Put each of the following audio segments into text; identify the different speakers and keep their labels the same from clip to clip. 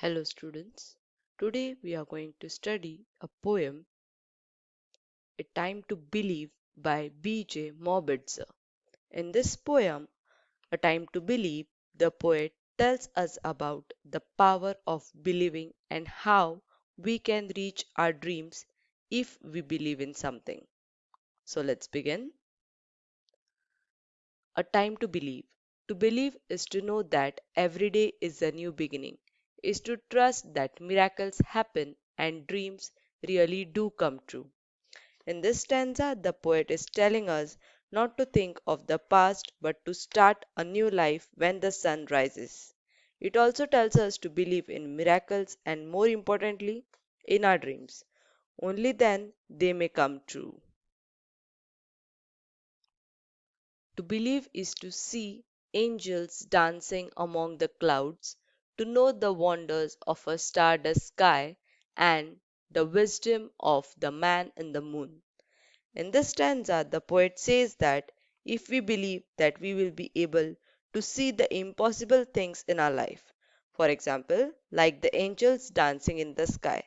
Speaker 1: Hello students. Today we are going to study a poem, A Time to Believe by B.J. Mobitzer. In this poem, A Time to Believe, the poet tells us about the power of believing and how we can reach our dreams if we believe in something. So let's begin. A time to believe. To believe is to know that every day is a new beginning, is to trust that miracles happen and dreams really do come true. In this stanza, the poet is telling us not to think of the past but to start a new life when the sun rises. It also tells us to believe in miracles and, more importantly, in our dreams. Only then they may come true. To believe is to see angels dancing among the clouds, to know the wonders of a stardust sky and the wisdom of the man in the moon. In this stanza, the poet says that if we believe that we will be able to see the impossible things in our life, for example, like the angels dancing in the sky,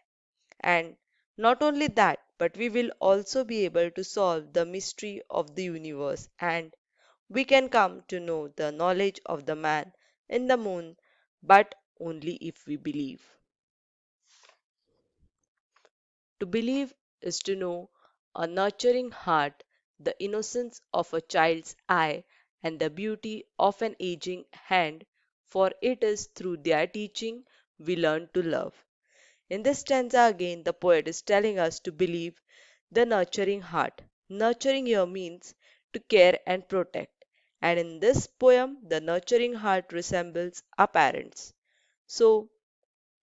Speaker 1: and not only that, but we will also be able to solve the mystery of the universe and we can come to know the knowledge of the man in the moon, but only if we believe. To believe is to know a nurturing heart, the innocence of a child's eye, and the beauty of an aging hand, for it is through their teaching we learn to love. In this stanza again, the poet is telling us to believe the nurturing heart. Nurturing here means to care and protect. And in this poem, the nurturing heart resembles our parents. So,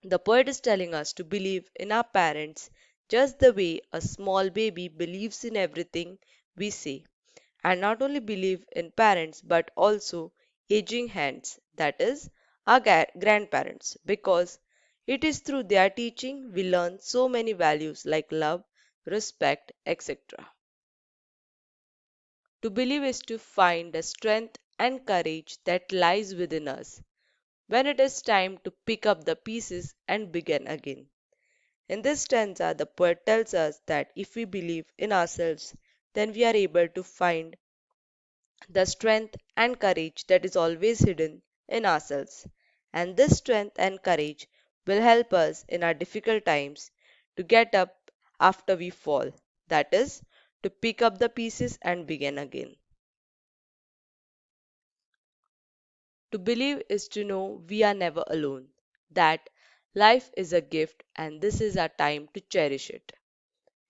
Speaker 1: the poet is telling us to believe in our parents just the way a small baby believes in everything we say. And not only believe in parents but also aging hands, that is, our grandparents, because it is through their teaching we learn so many values like love, respect, etc. To believe is to find the strength and courage that lies within us when it is time to pick up the pieces and begin again. In this stanza, the poet tells us that if we believe in ourselves, then we are able to find the strength and courage that is always hidden in ourselves. And this strength and courage will help us in our difficult times to get up after we fall. That is, to pick up the pieces and begin again. To believe is to know we are never alone, that life is a gift and this is our time to cherish it.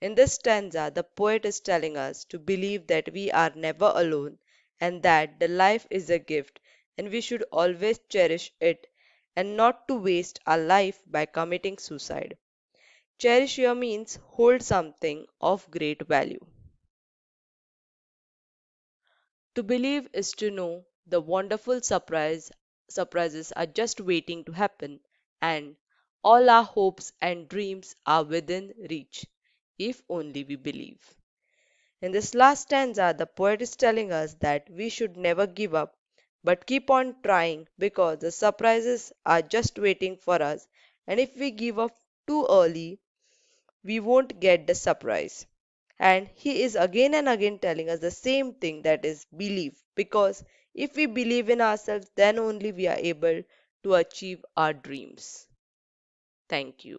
Speaker 1: In this stanza, the poet is telling us to believe that we are never alone and that the life is a gift and we should always cherish it and not to waste our life by committing suicide. Cherish here means hold something of great value. To believe is to know the wonderful surprises are just waiting to happen and all our hopes and dreams are within reach if only we believe. In this last stanza, the poet is telling us that we should never give up but keep on trying because the surprises are just waiting for us, and if we give up too early, we won't get the surprise. And he is again and again telling us the same thing, that is, believe, because if we believe in ourselves, then only we are able to achieve our dreams. Thank you.